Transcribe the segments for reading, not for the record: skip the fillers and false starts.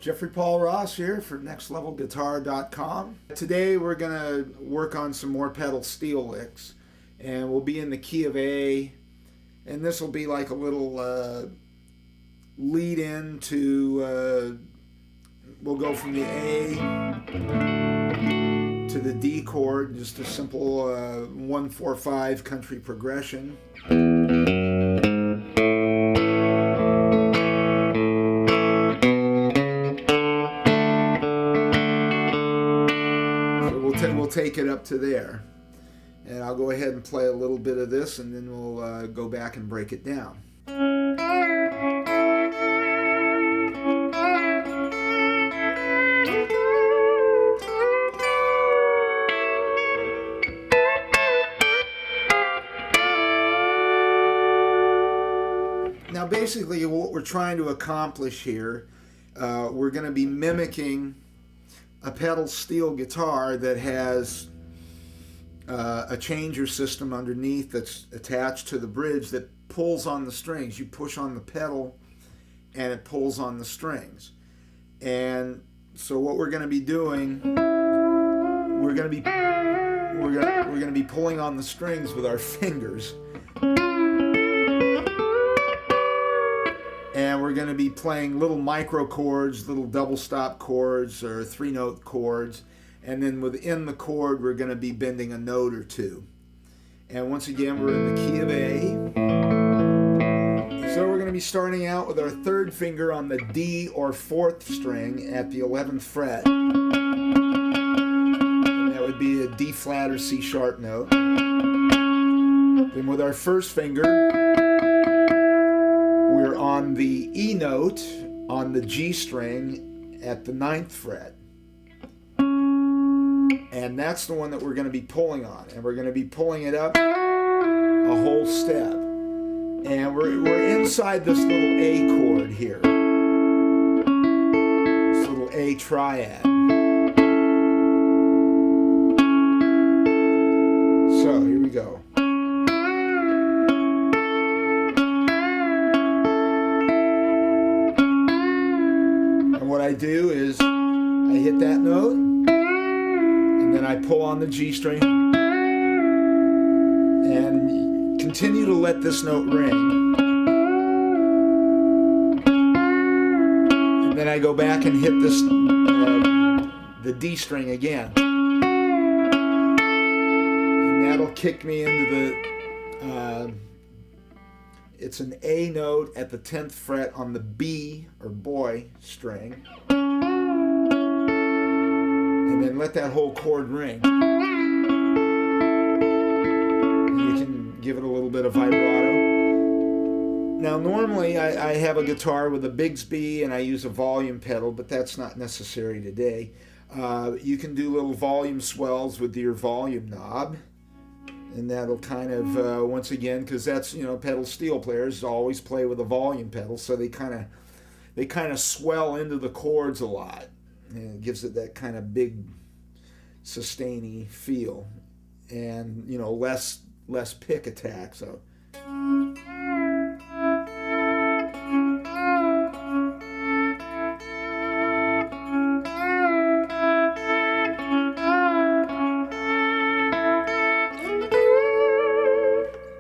Jeffrey Paul Ross here for NextLevelGuitar.com. Today we're going to work on some more pedal steel licks, and we'll be in the key of A, and this will be like a little lead in to, we'll go from the A to the D chord, just a simple 1-4-5 country progression. We'll take it up to there, and I'll go ahead and play a little bit of this, and then we'll go back and break it down. Now basically what we're trying to accomplish here, we're going to be mimicking a pedal steel guitar that has a changer system underneath that's attached to the bridge that pulls on the strings. You push on the pedal and it pulls on the strings. And so what we're going to be doing, we're going to be pulling on the strings with our fingers. And we're going to be playing little micro chords, little double stop chords or 3-note chords. And then within the chord, we're going to be bending a note or two. And once again, we're in the key of A. So we're going to be starting out with our third finger on the D or 4th string at the 11th fret. And that would be a D flat or C sharp note. Then with our first finger, we're on the E note on the G string at the 9th fret. And that's the one that we're going to be pulling on. And we're going to be pulling it up a whole step. And we're inside this little A chord here. This little A triad. So here we go. What I do is I hit that note, and then I pull on the G string and continue to let this note ring. And then I go back and hit this the D string again. And that'll kick me into the it's an A note at the 10th fret on the B, or boy, string. And then let that whole chord ring. And you can give it a little bit of vibrato. Now normally I have a guitar with a Bigsby and I use a volume pedal, but that's not necessary today. You can do little volume swells with your volume knob. And that'll kind of, once again, because that's, pedal steel players always play with a volume pedal, so they kind of swell into the chords a lot. And it gives it that kind of big, sustainy feel. And, less pick attack, so.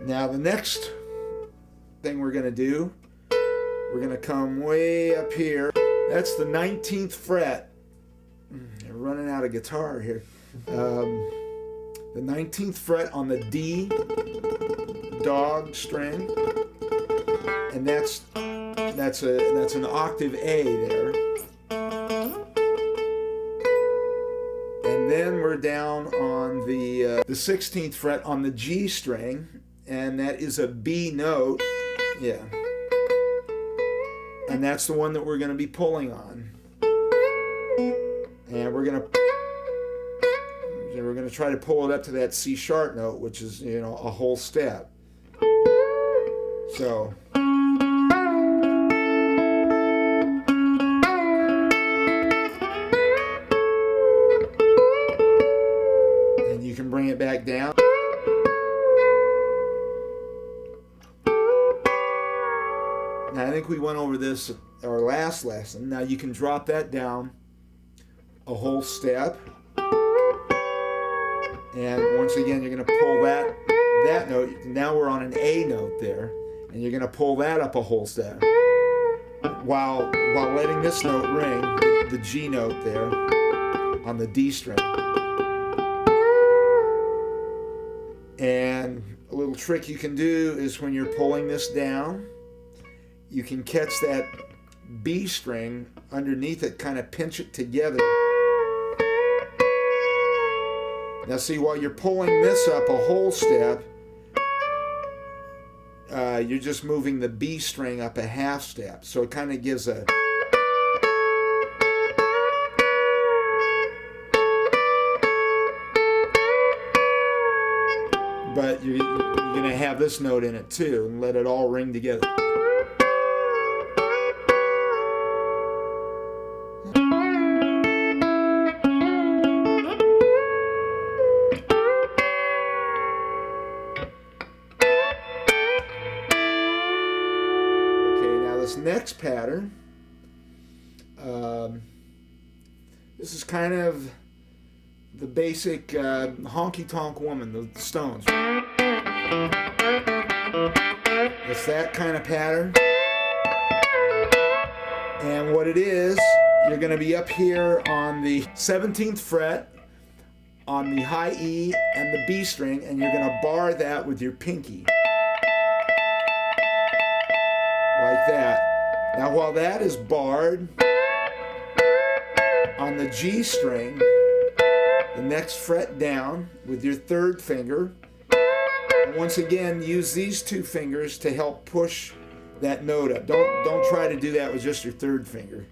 Now the next thing we're going to do, we're going to come way up here. That's the 19th fret. I'm running out of guitar here. The 19th fret on the D dog string, and that's an octave A there. And then we're down on the 16th fret on the G string. And that is a B note, yeah. And that's the one that we're going to be pulling on. And we're going to try to pull it up to that C sharp note, which is, a whole step. So. And you can bring it back down. I think we went over this our last lesson. Now you can drop that down a whole step. And once again, you're going to pull that note. Now we're on an A note there. And you're going to pull that up a whole step. While letting this note ring, the G note there on the D string. And a little trick you can do is when you're pulling this down, you can catch that B string underneath it, kind of pinch it together. Now see, while you're pulling this up a whole step, you're just moving the B string up a half step. So it kind of gives a... But you're going to have this note in it too, and let it all ring together. Next pattern, this is kind of the basic honky tonk woman, the Stones. It's that kind of pattern. And what it is, you're going to be up here on the 17th fret on the high E and the B string, and you're going to bar that with your pinky. Like that. Now while that is barred on the G string, the next fret down with your third finger, and once again use these two fingers to help push that note up. Don't try to do that with just your third finger.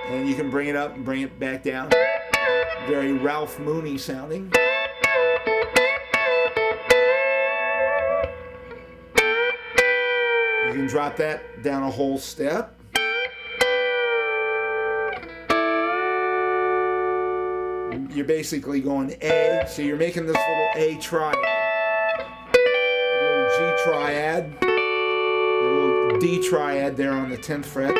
And you can bring it up and bring it back down. Very Ralph Mooney sounding. You can drop that down a whole step. You're basically going A, so you're making this little A triad, a little G triad, a little D triad there on the 10th fret.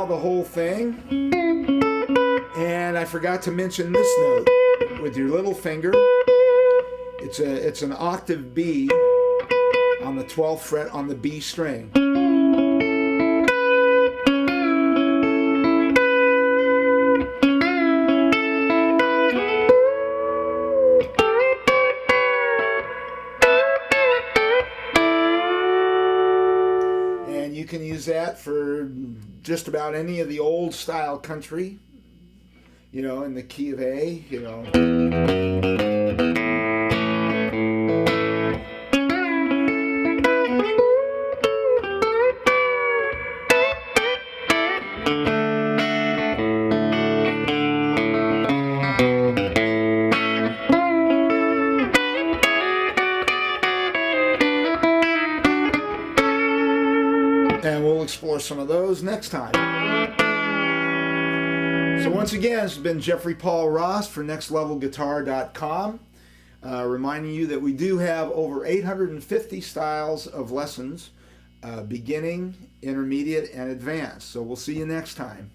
The whole thing, and I forgot to mention this note with your little finger. It's an octave B on the 12th fret on the B string. And you can use that for just about any of the old style country, you know, in the key of A, you know. And we'll explore some of those next time. So once again, this has been Jeffrey Paul Ross for NextLevelGuitar.com, reminding you that we do have over 850 styles of lessons, beginning, intermediate, and advanced. So we'll see you next time.